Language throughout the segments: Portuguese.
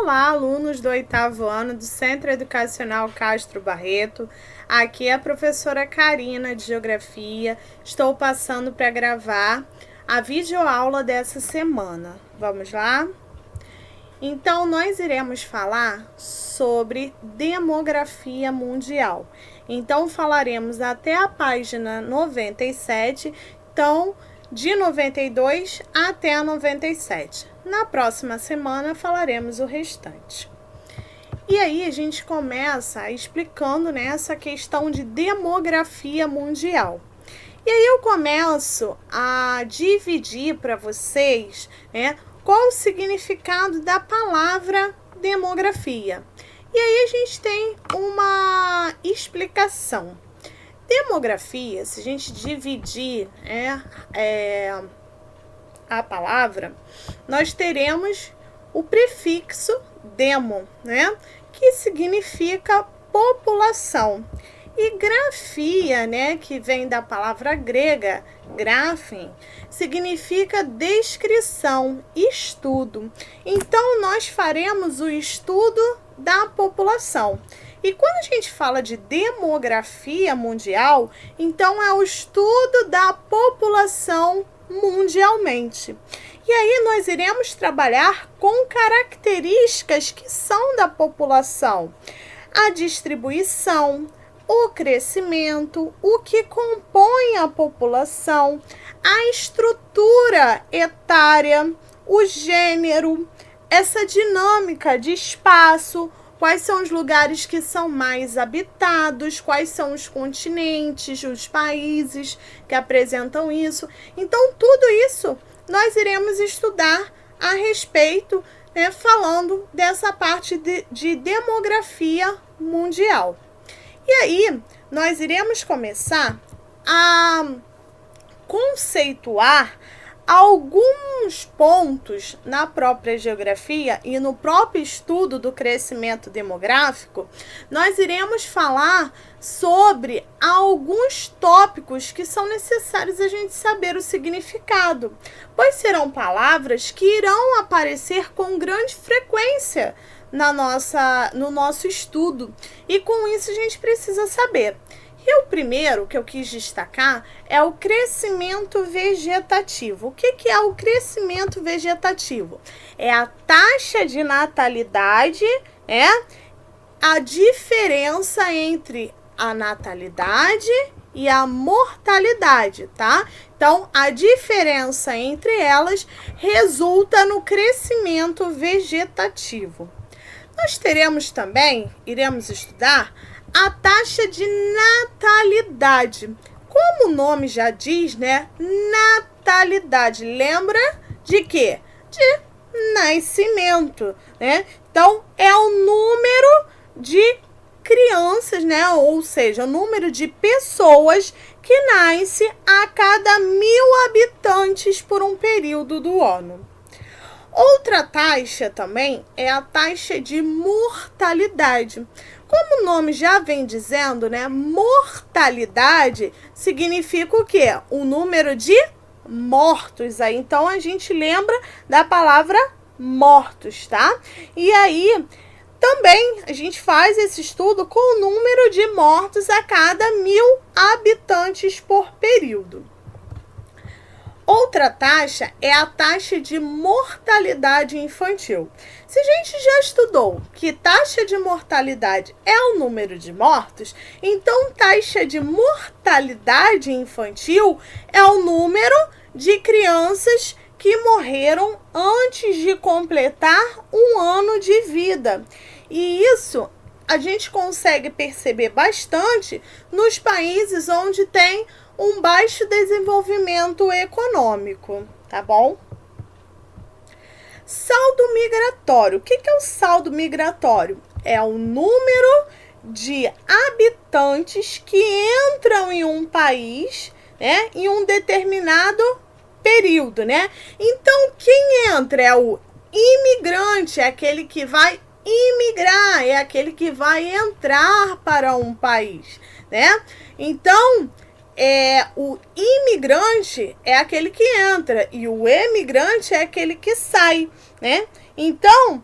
Olá, alunos do 8º ano do Centro Educacional Castro Barreto. Aqui é a professora Karina de Geografia. Estou passando para gravar a videoaula dessa semana. Vamos lá? Então, nós iremos falar sobre demografia mundial. Então, falaremos até a página 97, então, de 92 até a 97. Na próxima semana, falaremos o restante. E aí, a gente começa explicando, né, essa questão de demografia mundial. E aí, eu começo a dividir para vocês, né, qual o significado da palavra demografia. E aí, a gente tem uma explicação. Demografia, se a gente dividir a palavra, nós teremos o prefixo demo, né, que significa população. E grafia, né, que vem da palavra grega, graphen, significa descrição, estudo. Então, nós faremos o estudo da população. E quando a gente fala de demografia mundial, então é o estudo da população mundialmente. E aí nós iremos trabalhar com características que são da população: a distribuição, o crescimento, o que compõe a população, a estrutura etária, o gênero, essa dinâmica de espaço, quais são os lugares que são mais habitados, quais são os continentes, os países que apresentam isso. Então, tudo isso nós iremos estudar a respeito, né, falando dessa parte de demografia mundial. E aí, nós iremos começar a conceituar alguns pontos na própria geografia e no próprio estudo do crescimento demográfico. Nós iremos falar sobre alguns tópicos que são necessários a gente saber o significado, pois serão palavras que irão aparecer com grande frequência no nosso estudo, e com isso a gente precisa saber. E o primeiro que eu quis destacar é o crescimento vegetativo. O que é o crescimento vegetativo? É a taxa de natalidade, a diferença entre a natalidade e a mortalidade, tá? Então, a diferença entre elas resulta no crescimento vegetativo. Nós iremos estudar a taxa de natalidade. Como o nome já diz, né? Natalidade. Lembra de quê? De nascimento, né? Então, é o número de crianças, né? Ou seja, o número de pessoas que nasce a cada 1.000 habitantes por um período do ano. Outra taxa também é a taxa de mortalidade. Como o nome já vem dizendo, né? Mortalidade significa o quê? O número de mortos. Aí, então, a gente lembra da palavra mortos, tá? E aí, também, a gente faz esse estudo com o número de mortos a cada 1.000 habitantes por período. Outra taxa é a taxa de mortalidade infantil. Se a gente já estudou que taxa de mortalidade é o número de mortos, então taxa de mortalidade infantil é o número de crianças que morreram antes de completar um ano de vida. E isso a gente consegue perceber bastante nos países onde tem um baixo desenvolvimento econômico, tá bom? Saldo migratório. O que é o saldo migratório? É o número de habitantes que entram em um país, né, em um determinado período, né? Então, quem entra é o imigrante, é aquele que vai imigrar, é aquele que vai entrar para um país, né? Então, o imigrante é aquele que entra e o emigrante é aquele que sai, né? Então,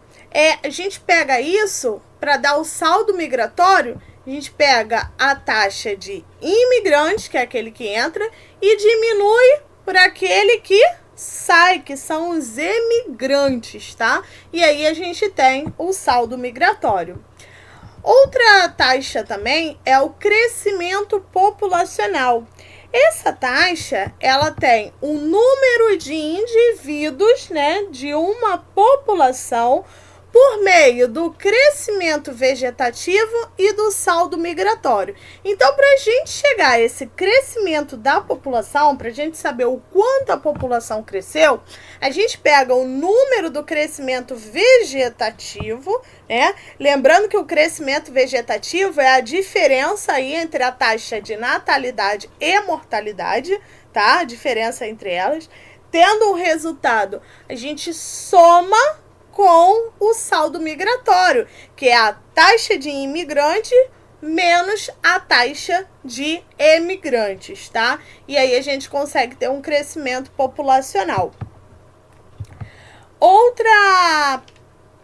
A gente pega isso para dar o saldo migratório, a gente pega a taxa de imigrante, que é aquele que entra, e diminui por aquele que sai, que são os emigrantes, tá? E aí a gente tem o saldo migratório. Outra taxa também é o crescimento populacional. Essa taxa, ela tem o número de indivíduos, né, de uma população por meio do crescimento vegetativo e do saldo migratório. Então, para a gente chegar a esse crescimento da população, para a gente saber o quanto a população cresceu, a gente pega o número do crescimento vegetativo, né? Lembrando que o crescimento vegetativo é a diferença aí entre a taxa de natalidade e mortalidade, tá? A diferença entre elas. Tendo o resultado, a gente soma com o saldo migratório, que é a taxa de imigrante menos a taxa de emigrantes, tá? E aí a gente consegue ter um crescimento populacional.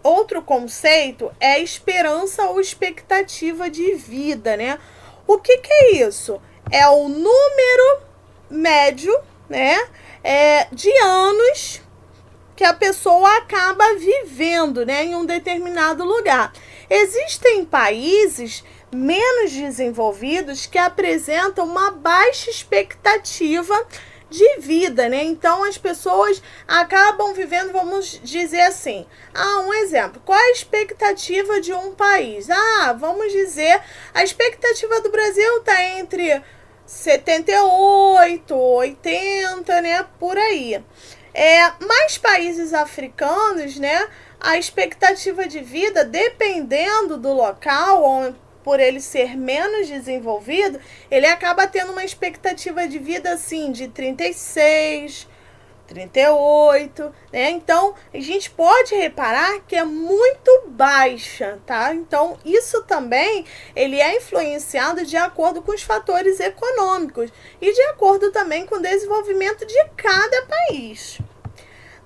Outro conceito é esperança ou expectativa de vida, né? O que é isso? É o número médio, né, de anos que a pessoa acaba vivendo, né, em um determinado lugar. Existem países menos desenvolvidos que apresentam uma baixa expectativa de vida, né? Então as pessoas acabam vivendo, vamos dizer assim, um exemplo, qual é a expectativa de um país? Vamos dizer, a expectativa do Brasil está entre 78, 80, né, por aí. Mais países africanos, né, a expectativa de vida, dependendo do local, ou por ele ser menos desenvolvido, ele acaba tendo uma expectativa de vida assim de 36, 38, né? Então, a gente pode reparar que é muito baixa, tá? Então, isso também, ele é influenciado de acordo com os fatores econômicos e de acordo também com o desenvolvimento de cada país.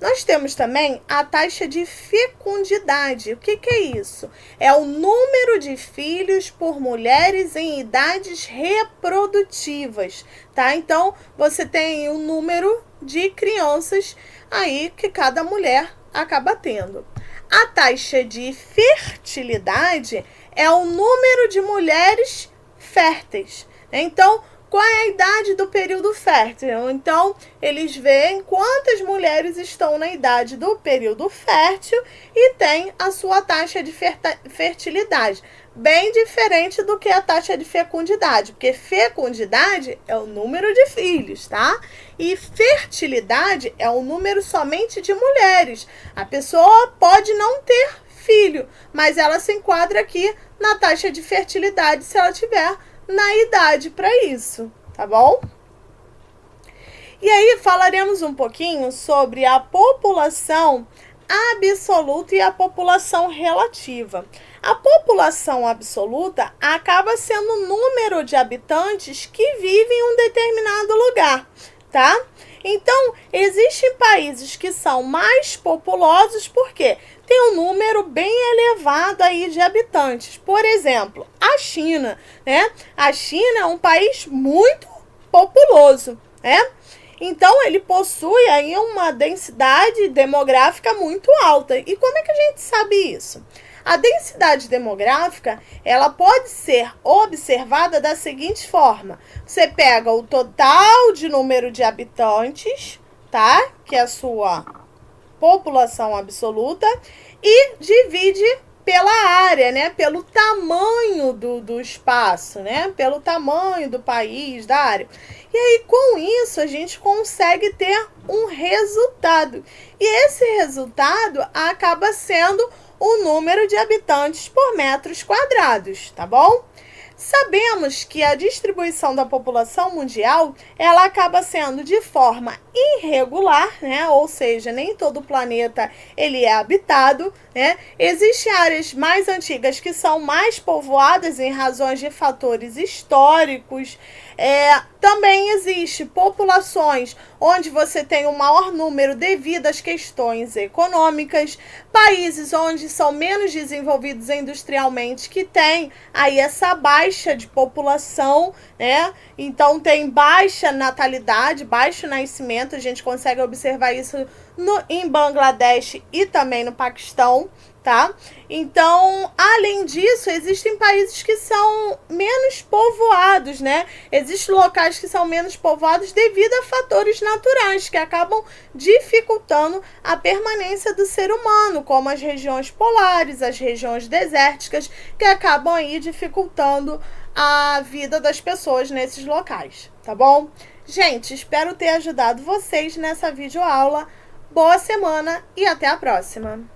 Nós temos também a taxa de fecundidade. O que é isso? É o número de filhos por mulheres em idades reprodutivas, tá? Então, você tem o número de crianças aí que cada mulher acaba tendo. A taxa de fertilidade é o número de mulheres férteis. Então, qual é a idade do período fértil? Então, eles veem quantas mulheres estão na idade do período fértil e tem a sua taxa de fertilidade. Bem diferente do que a taxa de fecundidade, porque fecundidade é o número de filhos, tá? E fertilidade é o número somente de mulheres. A pessoa pode não ter filho, mas ela se enquadra aqui na taxa de fertilidade se ela tiver na idade para isso, tá bom? E aí falaremos um pouquinho sobre a população absoluta e a população relativa. A população absoluta acaba sendo o número de habitantes que vivem em um determinado lugar, tá? Então, existem países que são mais populosos porque tem um número bem elevado aí de habitantes. Por exemplo, a China, né? A China é um país muito populoso, né? Então, ele possui aí uma densidade demográfica muito alta. E como é que a gente sabe isso? A densidade demográfica, ela pode ser observada da seguinte forma. Você pega o total de número de habitantes, tá? Que é a sua população absoluta, e divide pela área, né? Pelo tamanho do espaço, né? Pelo tamanho do país, da área. E aí, com isso, a gente consegue ter um resultado. E esse resultado acaba sendo o número de habitantes por metros quadrados, tá bom? Sabemos que a distribuição da população mundial, ela acaba sendo de forma irregular, né? Ou seja, nem todo o planeta ele é habitado, né? Existem áreas mais antigas que são mais povoadas em razões de fatores históricos, Também existe populações onde você tem um maior número devido às questões econômicas, países onde são menos desenvolvidos industrialmente, que tem aí essa baixa de população, né? Então tem baixa natalidade, baixo nascimento, a gente consegue observar isso em Bangladesh e também no Paquistão, tá? Então, além disso, existem países que são menos povoados, né? Existem locais que são menos povoados devido a fatores naturais que acabam dificultando a permanência do ser humano, como as regiões polares, as regiões desérticas, que acabam aí dificultando a vida das pessoas nesses locais, tá bom? Gente, espero ter ajudado vocês nessa videoaula. Boa semana e até a próxima!